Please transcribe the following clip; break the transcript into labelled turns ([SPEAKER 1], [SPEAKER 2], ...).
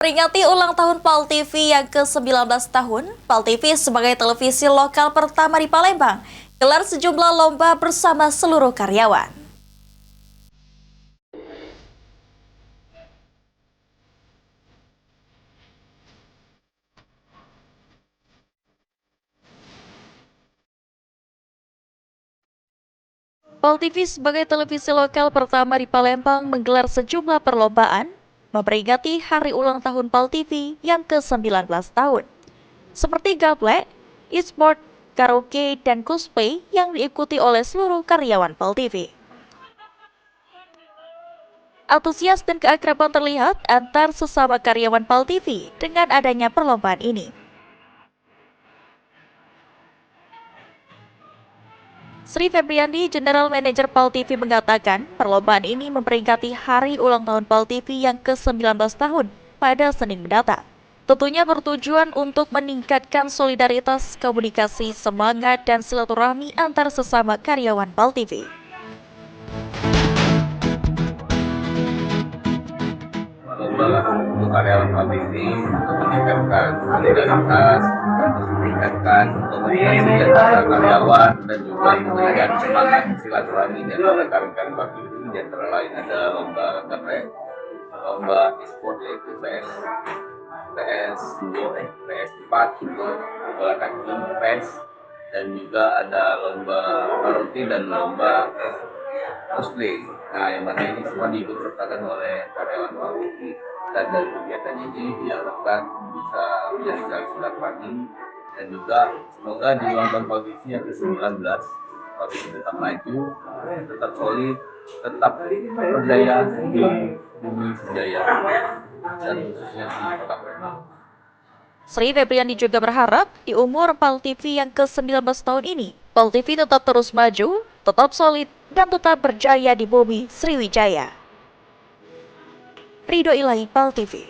[SPEAKER 1] Peringati ulang tahun PAL TV yang ke-19 tahun, PAL TV sebagai televisi lokal pertama di Palembang, gelar sejumlah lomba bersama seluruh karyawan. PAL TV sebagai televisi lokal pertama di Palembang menggelar sejumlah perlombaan memperingati hari ulang tahun PAL TV yang ke-19 tahun. Seperti gaplek, e-sport, karaoke, dan cosplay yang diikuti oleh seluruh karyawan PAL TV. Antusias dan keakraban terlihat antar sesama karyawan PAL TV dengan adanya perlombaan ini. Sri Febriandi, General Manager PAL TV mengatakan, perlombaan ini memperingati hari ulang tahun PAL TV yang ke-19 tahun pada Senin mendatang. Tentunya bertujuan untuk meningkatkan solidaritas, komunikasi, semangat, dan silaturahmi antar sesama karyawan PAL TV.
[SPEAKER 2] Lomba untuk karyawan pabrik ini untuk meningkatkan solidaritas, meningkatkan komunikasi antara karyawan dan juga memberikan semangat silaturahmi antara rekan-rekan pabrik ini. Di antara lain ada lomba gaplek, lomba e-sport yaitu PS4, bola kaki, PES, dan juga ada lomba karaoke dan lomba cosplay. Nah, yang mana ini semua diikutsertakan oleh karyawan pabrik, dan dari kegiatan ini diharapkan bisa menjadi silaturahmi dan juga semoga di ulang tahun pabrik yang ke-19 pabrik tetap maju, tetap solid, tetap berdaya di bumi Sejaya dan khususnya di Kota Palembang.
[SPEAKER 1] Sri Febriandi juga berharap di umur PAL TV yang ke-19 tahun ini, PAL TV tetap terus maju, tetap solid, dan tetap berjaya di bumi Sriwijaya. Ridho Ilahi, PAL TV.